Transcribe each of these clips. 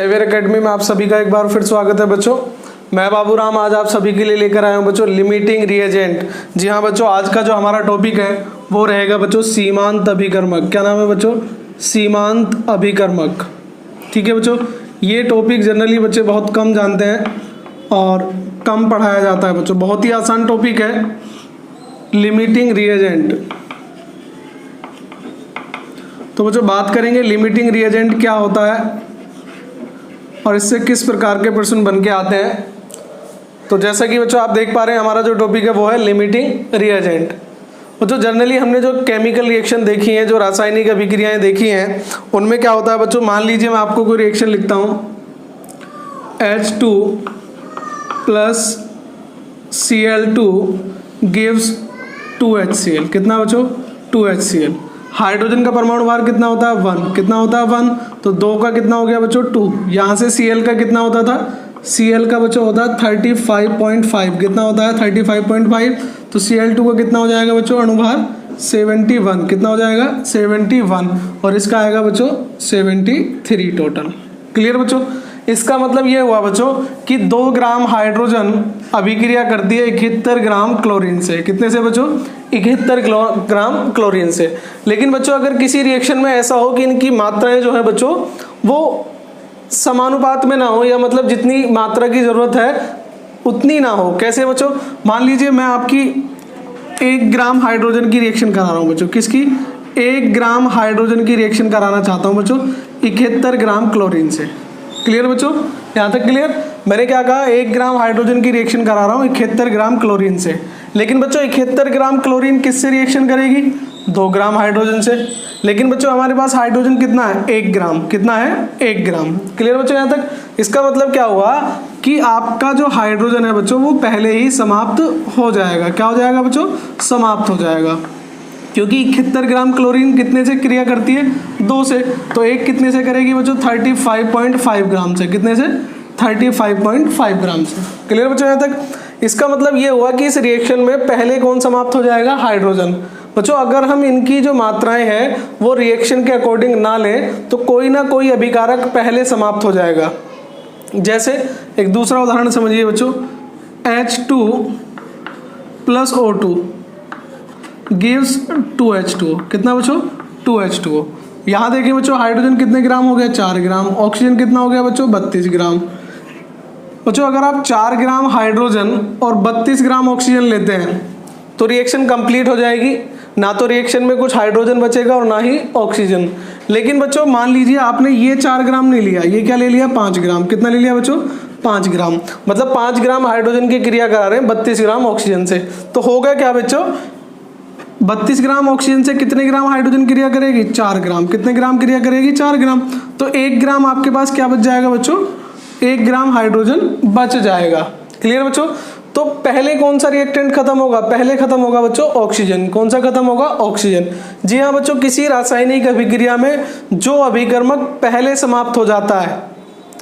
Saviour academy में आप सभी का एक बार फिर स्वागत है बच्चों। मैं बाबूराम आज आप सभी के लिए लेकर आया हूँ बच्चों लिमिटिंग रिएजेंट। जी हाँ बच्चों, आज का जो हमारा टॉपिक है वो रहेगा बच्चों सीमांत अभिकर्मक। क्या नाम है बच्चों? सीमांत अभिकर्मक। ठीक है बच्चों, ये टॉपिक जनरली बच्चे बहुत कम जानते हैं और कम पढ़ाया जाता है बच्चों। बहुत ही आसान टॉपिक है लिमिटिंग रिएजेंट। तो बच्चों बात करेंगे लिमिटिंग रिएजेंट क्या होता है और इससे किस प्रकार के प्रश्न बन के आते हैं। तो जैसा कि बच्चों आप देख पा रहे हैं हमारा जो टॉपिक है वो है लिमिटिंग रिएजेंट। बच्चों जनरली हमने जो केमिकल रिएक्शन देखी है, जो रासायनिक अभिक्रियाएं देखी हैं, उनमें क्या होता है बच्चों, मान लीजिए मैं आपको कोई रिएक्शन लिखता हूँ H2 plus Cl2 gives 2HCl। कितना बच्चों? 2HCl। हाइड्रोजन का परमाणु भार कितना होता है? 1। कितना होता है? 1। तो 2 का कितना हो गया बच्चों? 2। यहाँ से Cl का कितना होता था? Cl का बच्चों होता है 35.5। कितना होता है? 35.5। तो Cl2 का कितना हो जाएगा बच्चों अणुभार? 71। कितना हो जाएगा? 71। और इसका आएगा बच्चों 73 टोटल। क्लियर बच्चों? इसका मतलब ये हुआ बच्चों कि 2 ग्राम हाइड्रोजन अभिक्रिया करती है 71 ग्राम क्लोरीन से। कितने से बच्चों? 71 ग्राम क्लोरीन से। लेकिन बच्चों अगर किसी रिएक्शन में ऐसा हो कि इनकी मात्राएं जो है बच्चों वो समानुपात में ना हो, या मतलब जितनी मात्रा की जरूरत है उतनी ना हो। कैसे बच्चों? मान लीजिए मैं आपकी 1 ग्राम हाइड्रोजन की रिएक्शन करा रहा हूँ बच्चों। किसकी? 1 ग्राम हाइड्रोजन की रिएक्शन कराना चाहता हूँ बच्चों 71 ग्राम क्लोरीन से। क्लियर बच्चों? यहाँ तक क्लियर? मैंने क्या कहा? 1 ग्राम हाइड्रोजन की रिएक्शन करा रहा हूँ 71 ग्राम क्लोरीन से। लेकिन बच्चों 71 ग्राम क्लोरीन किससे रिएक्शन करेगी? 2 ग्राम हाइड्रोजन से। लेकिन बच्चों हमारे पास हाइड्रोजन कितना है? 1 ग्राम। कितना है? 1 ग्राम। क्लियर बच्चों यहाँ तक? इसका मतलब क्या हुआ कि आपका जो हाइड्रोजन है बच्चों वो पहले ही समाप्त हो जाएगा। क्या हो जाएगा बच्चों? समाप्त हो जाएगा, क्योंकि 71 ग्राम क्लोरीन कितने से क्रिया करती है? 2 से। तो 1 कितने से करेगी बच्चों? 35.5 ग्राम से। कितने से? 35.5 ग्राम से। क्लियर बच्चों यहाँ तक? इसका मतलब ये हुआ कि इस रिएक्शन में पहले कौन समाप्त हो जाएगा? हाइड्रोजन। बच्चों अगर हम इनकी जो मात्राएं हैं वो रिएक्शन के अकॉर्डिंग ना लें तो कोई ना कोई अभिकारक पहले समाप्त हो जाएगा। जैसे एक दूसरा उदाहरण समझिए बच्चों, H2 plus O2 gives 2H2O। कितना बच्चों? 2H2O। यहाँ देखिए बच्चों हाइड्रोजन कितने ग्राम हो गया? 4 ग्राम। ऑक्सीजन कितना हो गया बच्चों? 32 ग्राम। बच्चों अगर आप 4 ग्राम हाइड्रोजन और 32 ग्राम ऑक्सीजन लेते हैं तो रिएक्शन कंप्लीट हो जाएगी। ना तो रिएक्शन में कुछ हाइड्रोजन बचेगा और ना ही ऑक्सीजन। लेकिन बच्चों मान लीजिए आपने ये 4 ग्राम नहीं लिया, ये क्या ले लिया? 5 ग्राम। कितना ले लिया बच्चों? 5 ग्राम। मतलब 5 ग्राम हाइड्रोजन की क्रिया करा रहे हैं 32 ग्राम ऑक्सीजन से। तो होगा क्या बच्चों? 32 ग्राम ऑक्सीजन से कितने ग्राम हाइड्रोजन क्रिया करेगी? 4 ग्राम। कितने ग्राम क्रिया करेगी? 4 ग्राम। तो 1 ग्राम आपके पास क्या बच जाएगा बच्चों? 1 ग्राम हाइड्रोजन बच जाएगा। क्लियर बच्चों? तो पहले कौन सा रिएक्टेंट खत्म होगा? पहले खत्म होगा बच्चों ऑक्सीजन। कौन सा खत्म होगा? ऑक्सीजन। जी हाँ बच्चों, किसी रासायनिक अभिक्रिया में जो अभिकर्मक पहले समाप्त हो जाता है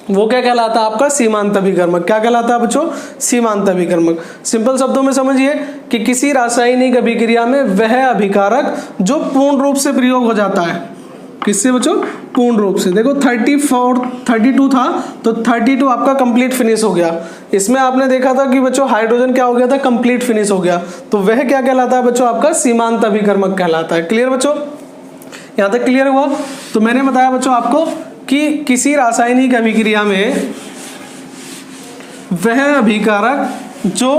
वो क्या कहलाता है? आपका सीमांत अभिकर्मक। क्या कहलाता है बच्चों? सीमांत अभिकर्मक। सिंपल शब्दों में समझिए कि किसी रासायनिक अभिक्रिया में वह अभिकारक जो पूर्ण रूप से प्रयोग हो जाता है। किससे बच्चों? पूर्ण रूप से। देखो 32 था तो 32 आपका कंप्लीट फिनिश हो गया। इसमें आपने देखा था कि बच्चों हाइड्रोजन क्या हो गया था? कंप्लीट फिनिश हो गया। तो वह क्या कहलाता है बच्चों? आपका सीमांत अभिकर्मक कहलाता है। क्लियर बच्चों? यहाँ तक क्लियर हुआ? तो मैंने बताया बच्चों आपको कि किसी रासायनिक अभिक्रिया में वह अभिकारक जो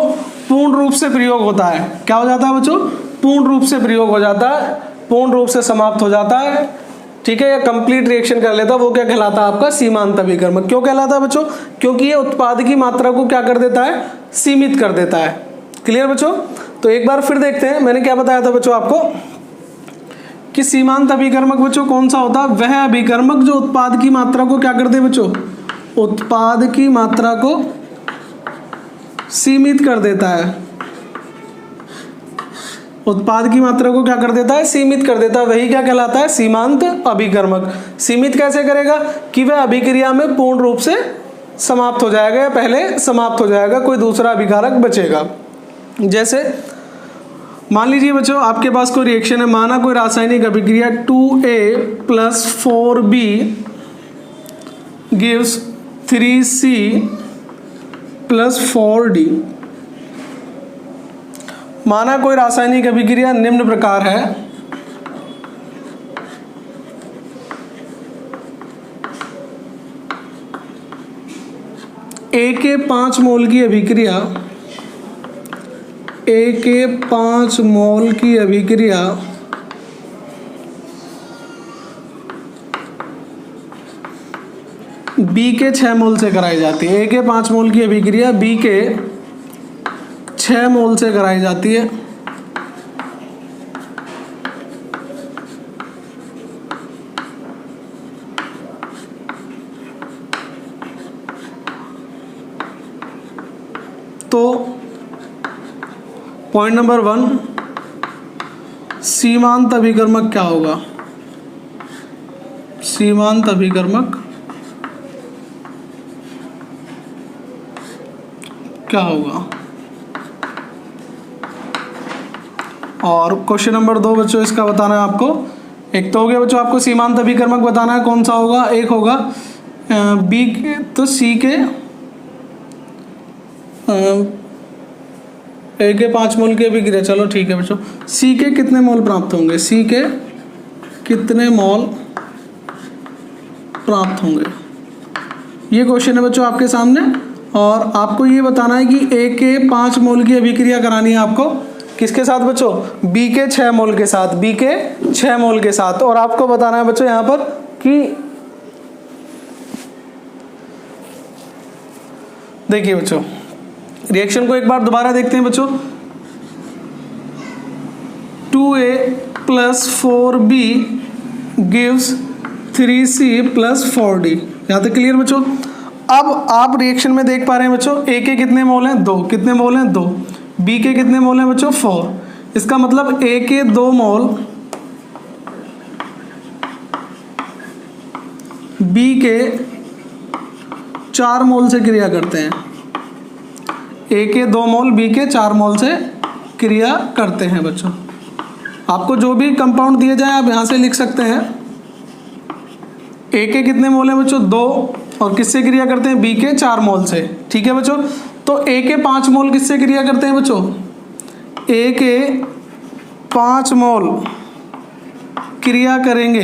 पूर्ण रूप से प्रयोग होता है क्या हो जाता है बच्चों? पूर्ण रूप से प्रयोग हो जाता है, पूर्ण रूप से समाप्त हो जाता है। ठीक है, या कंप्लीट रिएक्शन कर लेता है, वो क्या कहलाता है? आपका सीमांत अभिकर्मक। क्यों कहलाता है बच्चों? क्योंकि ये उत्पाद की मात्रा को क्या कर देता है? सीमित कर देता है। क्लियर बच्चों? तो एक बार फिर देखते हैं मैंने क्या बताया था बच्चों आपको कि सीमांत अभिकर्मक बच्चों कौन सा होता है? वह अभिकर्मक जो उत्पाद की मात्रा को क्या कर दे बच्चों? उत्पाद की मात्रा को सीमित कर देता है। उत्पाद की मात्रा को क्या कर देता है? सीमित कर देता है। वही क्या कहलाता है? सीमांत अभिकर्मक। सीमित कैसे करेगा? कि वह अभिक्रिया में पूर्ण रूप से समाप्त हो जाएगा या पहले समाप्त हो जाएगा, कोई दूसरा अभिकारक बचेगा। जैसे मान लीजिए बच्चों आपके पास कोई रिएक्शन है, माना कोई रासायनिक अभिक्रिया 2A + 4B gives 3C plus 4D। माना कोई रासायनिक अभिक्रिया निम्न प्रकार है, A के 5 मोल की अभिक्रिया, A के 5 मोल की अभिक्रिया B के 6 मोल से कराई जाती है। A के 5 मोल की अभिक्रिया B के 6 मोल से कराई जाती है। तो पॉइंट नंबर 1, सीमांत अभिकर्मक क्या होगा? सीमांत अभिकर्मक क्या होगा? और क्वेश्चन नंबर 2 बच्चों इसका बताना है आपको। एक तो हो गया बच्चों, आपको सीमांत अभिकर्मक बताना है, कौन सा होगा? एक होगा बी के, तो सी के ए के 5 मोल की अभिक्रिया, चलो ठीक है बच्चों, सी के कितने मोल प्राप्त होंगे? सी के कितने मोल प्राप्त होंगे, ये क्वेश्चन है बच्चों आपके सामने। और आपको ये बताना है कि ए के 5 मोल की अभिक्रिया करानी है आपको किसके साथ बच्चों? बी के 6 मोल के साथ, बी के 6 मोल के साथ। और आपको बताना है बच्चों यहाँ पर कि देखिए बच्चों, रिएक्शन को एक बार दोबारा देखते हैं बच्चों। 2A plus 4B gives 3C plus 4D। यहाँ तक क्लियर बच्चों? अब आप रिएक्शन में देख पा रहे हैं बच्चों, A के कितने मोल हैं? 2। कितने मोल हैं? 2। B के कितने मोल हैं बच्चों? 4। इसका मतलब A के 2 मोल B के 4 मोल से क्रिया करते हैं। A के 2 मोल B के 4 मोल से क्रिया करते हैं बच्चों। आपको जो भी कंपाउंड दिए जाए आप यहाँ से लिख सकते हैं। A के कितने मोल हैं बच्चों? 2, और किससे क्रिया करते हैं? B के 4 मोल से। ठीक है बच्चों, तो A के 5 मोल किससे क्रिया करते हैं बच्चों? A के 5 मोल क्रिया करेंगे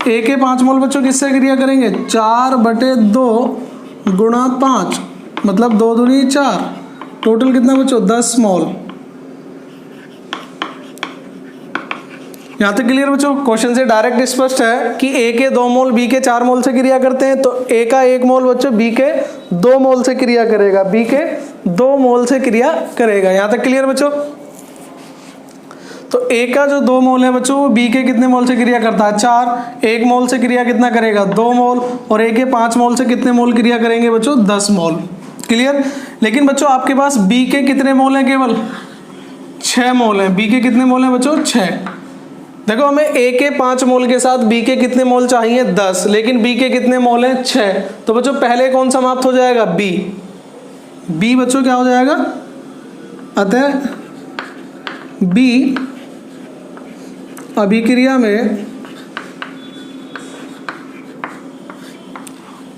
A के 5 मोल बच्चों किससे क्रिया करेंगे? 4/2 गुणा 5, मतलब 2 दूनी 4, टोटल कितना बच्चों? 10 मोल। यहाँ तक क्लियर बच्चों? क्वेश्चन से डायरेक्ट स्पष्ट है कि A के 2 मोल B के 4 मोल से क्रिया करते हैं, तो A का 1 मोल बच्चों B के 2 मोल से क्रिया करेगा, B के 2 मोल से क्रिया करेगा। यहाँ तक क्लियर बच्चों? तो A का जो 2 मोल है बच्चों वो B के कितने मोल से क्रिया करता है? 4। 1 मोल से क्रिया कितना करेगा? 2 मोल। और A के 5 मोल से कितने मोल क्रिया करेंगे बच्चों? 10 मोल। क्लियर? लेकिन बच्चों आपके पास B के कितने मोल हैं? केवल 6 मोल हैं। B के कितने मोल हैं बच्चों? 6। देखो हमें A के 5 मोल के साथ B के कितने मोल चाहिए? 10, लेकिन B के कितने मोल हैं? 6। तो बच्चों पहले कौन समाप्त हो जाएगा? B। B बच्चों क्या हो जाएगा? अतः B अभिक्रिया में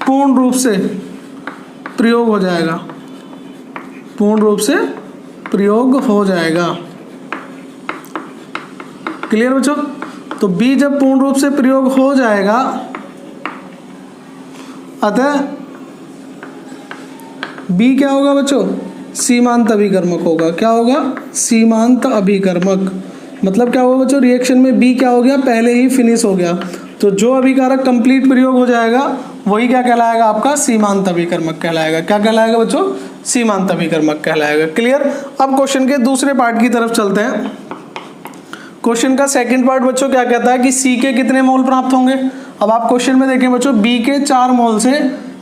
पूर्ण रूप से प्रयोग हो जाएगा, पूर्ण रूप से प्रयोग हो जाएगा। क्लियर बच्चों? तो B जब पूर्ण रूप से प्रयोग हो जाएगा, अतः B क्या होगा बच्चों? सीमांत अभिकर्मक होगा। क्या होगा? सीमांत अभिकर्मक। मतलब क्या होगा बच्चों? रिएक्शन में B क्या हो गया? पहले ही फिनिश हो गया। तो जो अभिकारक कंप्लीट प्रयोग हो जाएगा वही क्या कहलाएगा? आपका सीमांत अभिकर्मक कहलाएगा। क्या कहलाएगा बच्चों? सीमांत अभिकर्मक कहलाएगा। क्लियर? अब क्वेश्चन के दूसरे पार्ट की तरफ चलते हैं। क्वेश्चन का सेकंड पार्ट बच्चों क्या कहता है कि C के कितने मोल प्राप्त होंगे? अब आप क्वेश्चन में देखें बच्चों, B के 4 मोल से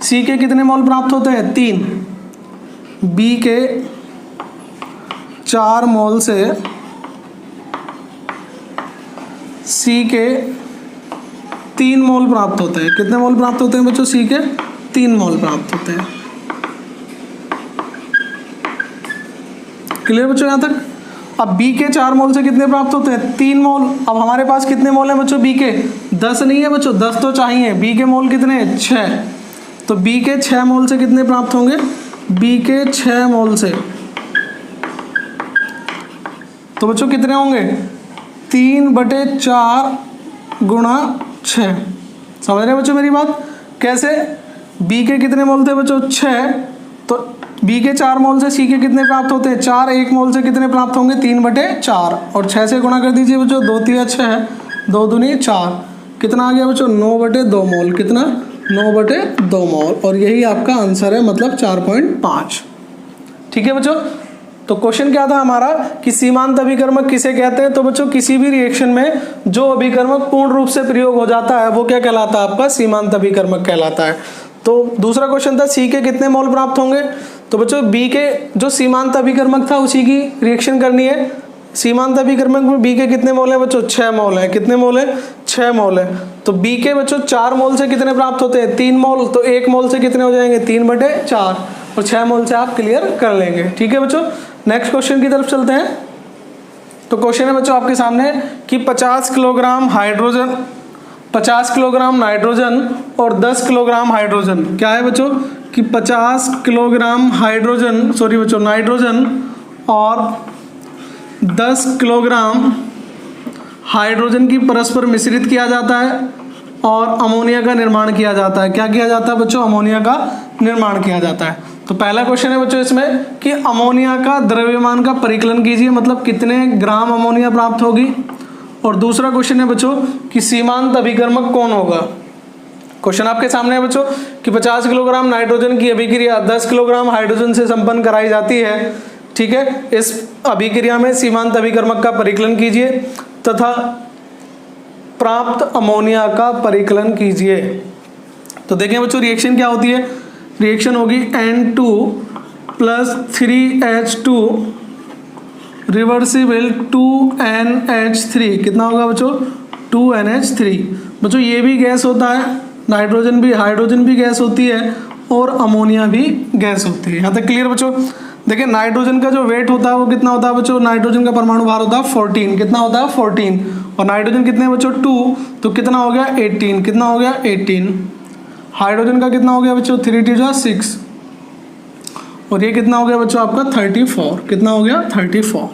C के कितने मोल प्राप्त होते हैं? 3। B के 4 मोल से C के 3 मोल प्राप्त होते हैं। कितने मोल प्राप्त होते हैं बच्चों? C के 3 मोल प्राप्त होते हैं। क्लियर बच्चों यहाँ तक? अब बी के 4 मोल से कितने प्राप्त होते हैं? 3 मोल। अब हमारे पास कितने मोल हैं बच्चों बी के? 10 नहीं है बच्चों, 10 तो चाहिए। बी के मोल कितने? 6। तो बी के 6 मोल से कितने प्राप्त होंगे? बी के 6 मोल से तो बच्चों कितने होंगे? 3/4 गुणा 6। समझ रहे हैं बच्चों मेरी बात? कैसे? बी के कितने मोल थे बच्चों? 6। तो बी के 4 मोल से सी के कितने प्राप्त होते हैं? 4। 1 मोल से कितने प्राप्त होंगे? 3/4 और 6 से गुणा कर दीजिए बच्चों। 2 3 6, 2 दूनी 4। कितना आ गया बच्चों? 9/2 मोल। कितना? 9/2 मोल। और यही आपका आंसर है, मतलब 4.5। ठीक है बच्चों। तो क्वेश्चन क्या था हमारा कि सीमांत अभिकर्मक किसे कहते हैं? तो बच्चों किसी भी रिएक्शन में जो अभिकर्मक पूर्ण रूप से प्रयोग हो जाता है वो क्या कहलाता है? आपका सीमांत अभिकर्मक कहलाता है। तो दूसरा क्वेश्चन था सी के कितने मोल प्राप्त होंगे? तो बच्चों बी के जो सीमांत अभिकर्मक था उसी की रिएक्शन करनी है। सीमांत अभिकर्मक में बी के कितने मोल है बच्चों? 6 मोल है। कितने मोल है? 6 मोल है। तो बी के बच्चों 4 मोल से कितने प्राप्त होते हैं? 3 मोल। तो 1 मोल से कितने हो जाएंगे? 3/4 और 6 मोल से आप क्लियर कर लेंगे। ठीक है बच्चों, नेक्स्ट क्वेश्चन की तरफ चलते हैं। तो क्वेश्चन है बच्चों आपके सामने कि 50 किलोग्राम हाइड्रोजन, 50 किलोग्राम नाइट्रोजन और 10 किलोग्राम हाइड्रोजन। क्या है बच्चों कि 50 किलोग्राम हाइड्रोजन, सॉरी बच्चों नाइट्रोजन और 10 किलोग्राम हाइड्रोजन की परस्पर मिश्रित किया जाता है और अमोनिया का निर्माण किया जाता है। क्या किया जाता है बच्चों? अमोनिया का निर्माण किया जाता है। तो पहला क्वेश्चन है बच्चों इसमें कि अमोनिया का द्रव्यमान का परिकलन कीजिए, मतलब कितने ग्राम अमोनिया प्राप्त होगी। और दूसरा क्वेश्चन है बच्चों कि सीमांत अभिकर्मक कौन होगा। क्वेश्चन आपके सामने है बच्चों कि 50 किलोग्राम नाइट्रोजन की अभिक्रिया 10 किलोग्राम हाइड्रोजन से संपन्न कराई जाती है। ठीक है, इस अभिक्रिया में सीमांत अभिकर्मक का परिकलन कीजिए तथा प्राप्त अमोनिया का परिकलन कीजिए। तो देखें बच्चों रिएक्शन क्या होती है। रिएक्शन होगी N2 + 3H2 रिवर्सिबल 2NH3। कितना होगा बच्चों? 2NH3। बच्चों ये भी गैस होता है, नाइट्रोजन भी, हाइड्रोजन भी गैस होती है और अमोनिया भी गैस होती है। यहाँ तक क्लियर बच्चों? देखिए नाइट्रोजन का जो वेट होता है वो कितना होता है बच्चों? नाइट्रोजन का परमाणु भार होता है 14। कितना होता है? 14। और नाइट्रोजन कितने बच्चों? 2। तो कितना हो गया? 18। कितना हो गया? 18। हाइड्रोजन का कितना हो गया बच्चों? 3 × 6 और ये कितना हो गया बच्चों आपका? 34। कितना हो गया? 34।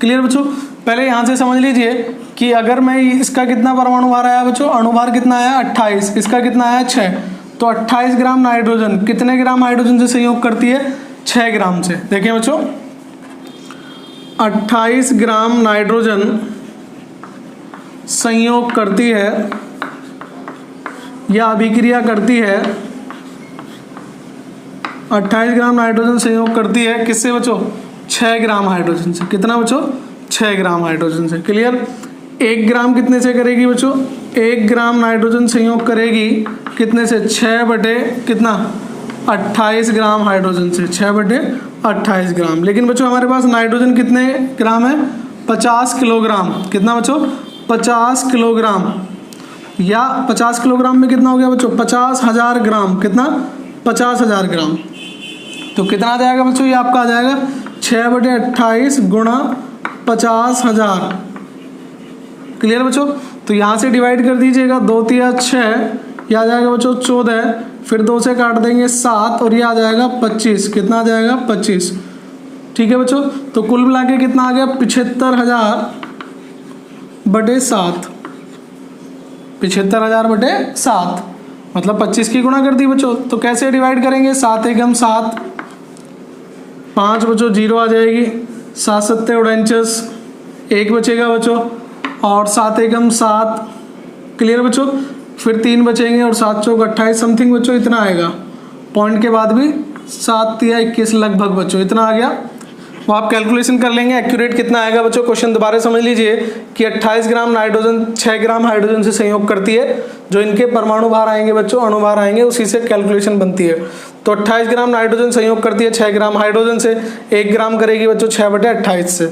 क्लियर बच्चों? पहले यहाँ से समझ लीजिए कि अगर मैं इसका कितना परमाणु भार आया बच्चों? अणुभार कितना आया? 28। इसका कितना आया? 6। तो 28 ग्राम नाइट्रोजन कितने ग्राम हाइड्रोजन से संयोग करती है? 6 ग्राम से। देखिए बच्चों 28 ग्राम नाइट्रोजन संयोग करती है या अभिक्रिया करती है, 28 ग्राम नाइट्रोजन संयोग करती है किससे बच्चों? 6 ग्राम हाइड्रोजन से। कितना बच्चों? 6 ग्राम हाइड्रोजन से। क्लियर? 1 ग्राम कितने से करेगी बच्चों? 1 ग्राम नाइट्रोजन संयोग करेगी कितने से? 28 ग्राम हाइड्रोजन से। 6/28 ग्राम। लेकिन बच्चों हमारे पास नाइट्रोजन कितने ग्राम है? 50 किलोग्राम। कितना बच्चों? 50 किलोग्राम। या 50 किलोग्राम में कितना हो गया बच्चों? 50,000 ग्राम। कितना? 50,000 ग्राम। तो कितना आ जाएगा बच्चों? ये आपका आ जाएगा 6/28 गुणा 50,000। क्लियर बच्चों? तो यहाँ से डिवाइड कर दीजिएगा। 2 × 6, ये आ जाएगा बच्चों 14। फिर 2 से काट देंगे 7 और ये आ जाएगा 25। कितना आ जाएगा? 25। ठीक है बच्चों? तो कुल मिला के कितना आ गया? 75,000/7। 75,000/7 मतलब 25 की गुणा कर दी बच्चों। तो कैसे डिवाइड करेंगे? 7 × 7, 5 बच्चों 0 आ जाएगी। 7 × 7 49, 1 बचेगा बच्चों और 7 × 7। क्लियर बच्चों? फिर 3 बचेंगे और 7 × 4 28 समथिंग बच्चों इतना आएगा। पॉइंट के बाद भी 7 × 21 लगभग बच्चों इतना आ गया। वो आप कैलकुलेशन कर लेंगे एक्यूरेट कितना आएगा बच्चों। क्वेश्चन दोबारा समझ लीजिए कि 28 ग्राम नाइट्रोजन 6 ग्राम हाइड्रोजन से संयोग करती है। जो इनके परमाणु भार आएंगे बच्चों, अणुभार आएंगे, उसी से कैलकुलेशन बनती है। तो 28 ग्राम नाइट्रोजन संयोग करती है 6 ग्राम हाइड्रोजन से। 1 ग्राम करेगी बच्चों 6/28 से।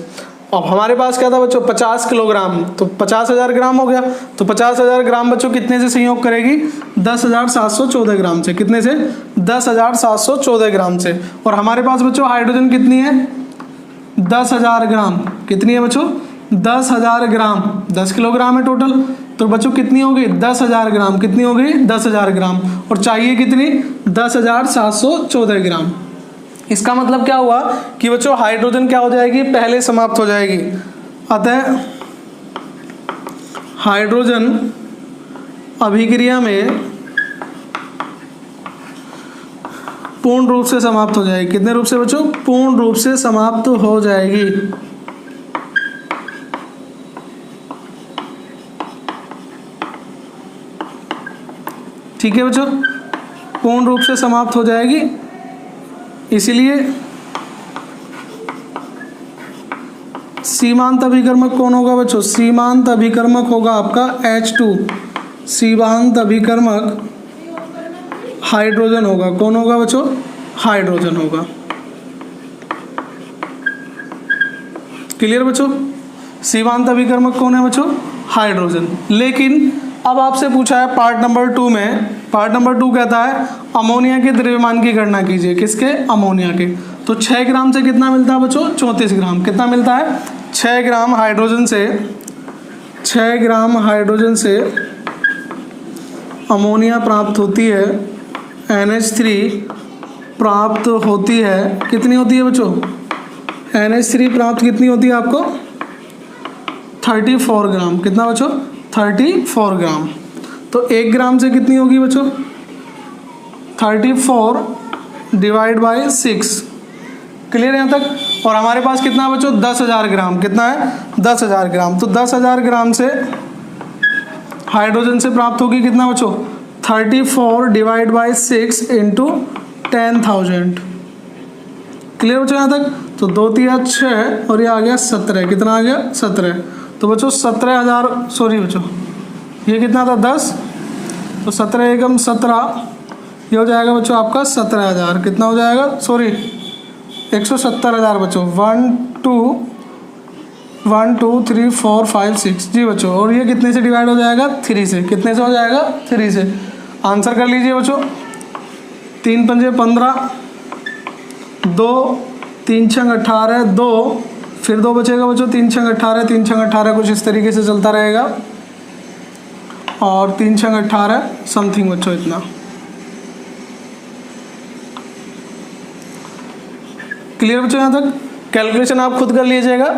अब हमारे पास क्या था बच्चों? 50 किलोग्राम। तो 50,000 ग्राम हो गया। तो 50,000 ग्राम बच्चों कितने से संयोग करेगी? 10,714 ग्राम से। कितने से? 10,714 ग्राम से। और हमारे पास बच्चों हाइड्रोजन कितनी है? 10,000 ग्राम। कितनी है बच्चों? 10,000 ग्राम। 10 किलोग्राम है टोटल, तो बच्चों कितनी होगी? 10,000 ग्राम। कितनी होगी? 10,000 ग्राम। और चाहिए कितनी? 10,714 ग्राम। इसका मतलब क्या हुआ कि बच्चों हाइड्रोजन क्या हो जाएगी? पहले समाप्त हो जाएगी। अतः हाइड्रोजन अभिक्रिया में पूर्ण रूप से समाप्त हो जाएगी। कितने रूप से बच्चों? पूर्ण रूप से समाप्त हो जाएगी। ठीक है बच्चों, पूर्ण रूप से समाप्त हो जाएगी। इसीलिए सीमांत अभिकर्मक कौन होगा बच्चों? सीमांत अभिकर्मक होगा आपका H2। सीमांत अभिकर्मक हाइड्रोजन होगा। कौन होगा बच्चों? हाइड्रोजन होगा। क्लियर बच्चों? सीमांत अभिकर्मक कौन है बच्चों? हाइड्रोजन। लेकिन अब आपसे पूछा है पार्ट नंबर 2 में, पार्ट नंबर 2 कहता है अमोनिया के द्रव्यमान की गणना कीजिए। किसके? अमोनिया के। तो 6 ग्राम से कितना मिलता है बच्चों? 34 ग्राम। कितना मिलता है? 6 ग्राम हाइड्रोजन से, 6 ग्राम हाइड्रोजन से अमोनिया प्राप्त होती है, NH3 प्राप्त होती है। कितनी होती है बच्चों? NH3 प्राप्त कितनी होती है आपको? 34 ग्राम। कितना बच्चों? 34 ग्राम। तो 1 ग्राम से कितनी होगी बच्चों? 34 डिवाइड बाई 6। क्लियर है यहाँ तक? और हमारे पास कितना है बच्चों? 10,000 ग्राम। कितना है? 10,000 ग्राम। तो 10,000 ग्राम से हाइड्रोजन से प्राप्त होगी कितना बच्चों? 34 डिवाइड बाई 6 इंटू 10,000। क्लियर बच्चों यहाँ तक? तो 2 3 6 और ये आ गया 17। कितना आ गया? 17। तो बच्चों 17,000, सॉरी बच्चों ये कितना था? 10। तो 17 एकम 17, ये हो जाएगा बच्चों आपका 17,000। कितना हो जाएगा? सॉरी 170,000 बच्चों। 1 2 3 4 5 6 जी बच्चों। और ये कितने से डिवाइड हो जाएगा? 3 से। कितने से हो जाएगा? 3 से। आंसर कर लीजिए बच्चों। 3 पंजे 15, 2 3 6 18, 2 फिर 2 बचेगा बच्चों। 3 6 18, 3 6 18 कुछ इस तरीके से चलता रहेगा। और 3 6 18 समथिंग बच्चों इतना। क्लियर बच्चों यहाँ तक? कैलकुलेशन आप खुद कर लीजिएगा।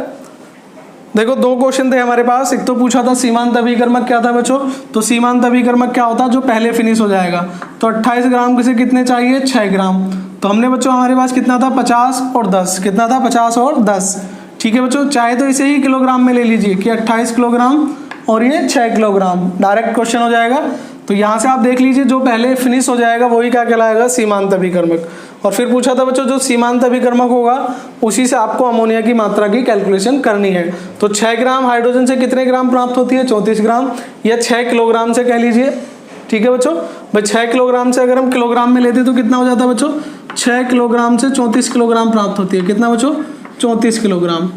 देखो 2 क्वेश्चन थे हमारे पास। एक तो पूछा था सीमांत अभिकर्मक क्या था बच्चों? तो सीमांत अभिकर्मक क्या होता है? जो पहले फिनिश हो जाएगा। तो 28 ग्राम से कितने चाहिए? 6 ग्राम। तो हमने बच्चों हमारे पास कितना था? 50 और 10। कितना था? 50 और 10। ठीक है बच्चों, चाहे तो इसे ही किलोग्राम में ले लीजिए कि 28 किलोग्राम और ये 6 किलोग्राम। डायरेक्ट क्वेश्चन हो जाएगा। तो यहाँ से आप देख लीजिए जो पहले फिनिश हो जाएगा वही क्या कहलाएगा? सीमांत अभिकर्मक। और फिर पूछा था बच्चों जो सीमांत अभिकर्मक होगा उसी से आपको अमोनिया की मात्रा की कैलकुलेशन करनी है। तो 6 ग्राम हाइड्रोजन से कितने ग्राम प्राप्त होती है? 34 ग्राम। या 6 किलोग्राम से कह लीजिए। ठीक है बच्चों, भाई 6 किलोग्राम से अगर हम किलोग्राम में लेते तो कितना हो जाता है बच्चों? 6 किलोग्राम से 34 किलोग्राम प्राप्त होती है। कितना बच्चों? 34 किलोग्राम।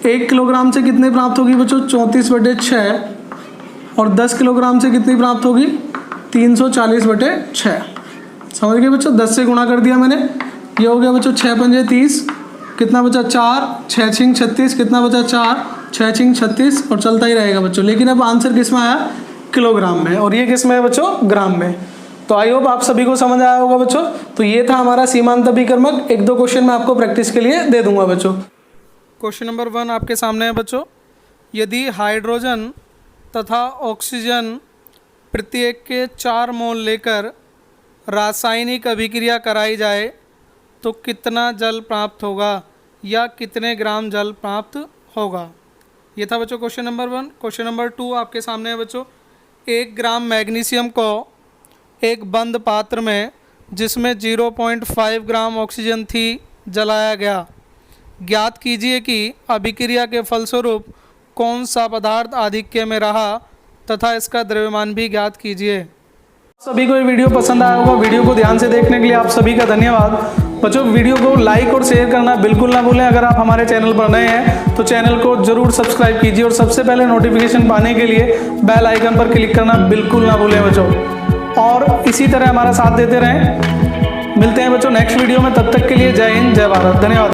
1 किलोग्राम से कितने प्राप्त होगी बच्चों? 34/6। और 10 किलोग्राम से कितनी प्राप्त होगी? 340/6। समझ गए बच्चों? 10 से गुणा कर दिया मैंने। ये हो गया बच्चों 6 पंजे 30। कितना बचा? 4। 6 6 36। कितना बचा? 4। 6 6 36 और चलता ही रहेगा बच्चों। लेकिन अब आंसर किस में आया? किलोग्राम में। और ये किस में है बच्चों? ग्राम में। तो आई होप आप सभी को समझ आया होगा बच्चों। तो ये था हमारा सीमांत अभिकर्मक। 1 2 क्वेश्चन मैं आपको प्रैक्टिस के लिए दे दूंगा बच्चों। क्वेश्चन नंबर 1 आपके सामने है बच्चों। यदि हाइड्रोजन तथा ऑक्सीजन प्रत्येक के 4 मोल लेकर रासायनिक अभिक्रिया कराई जाए तो कितना जल प्राप्त होगा या कितने ग्राम जल प्राप्त होगा? ये था बच्चों क्वेश्चन नंबर 1। क्वेश्चन नंबर 2 आपके सामने है बच्चों। 1 ग्राम मैग्नीशियम को एक बंद पात्र में जिसमें 0.5 ग्राम ऑक्सीजन थी जलाया गया। ज्ञात कीजिए कि अभिक्रिया के फलस्वरूप कौन सा पदार्थ आधिक्य में रहा तथा इसका द्रव्यमान भी ज्ञात कीजिए। सभी को ये वीडियो पसंद आया होगा। वीडियो को ध्यान से देखने के लिए आप सभी का धन्यवाद। बच्चों वीडियो को लाइक और शेयर करना बिल्कुल ना भूलें। अगर आप हमारे चैनल पर नए हैं तो चैनल को जरूर सब्सक्राइब कीजिए और सबसे पहले नोटिफिकेशन पाने के लिए बेल आइकन पर क्लिक करना बिल्कुल ना भूलें बच्चों। और इसी तरह हमारा साथ देते रहें। मिलते हैं बच्चों नेक्स्ट वीडियो में। तब तक के लिए जय हिंद, जय भारत, धन्यवाद।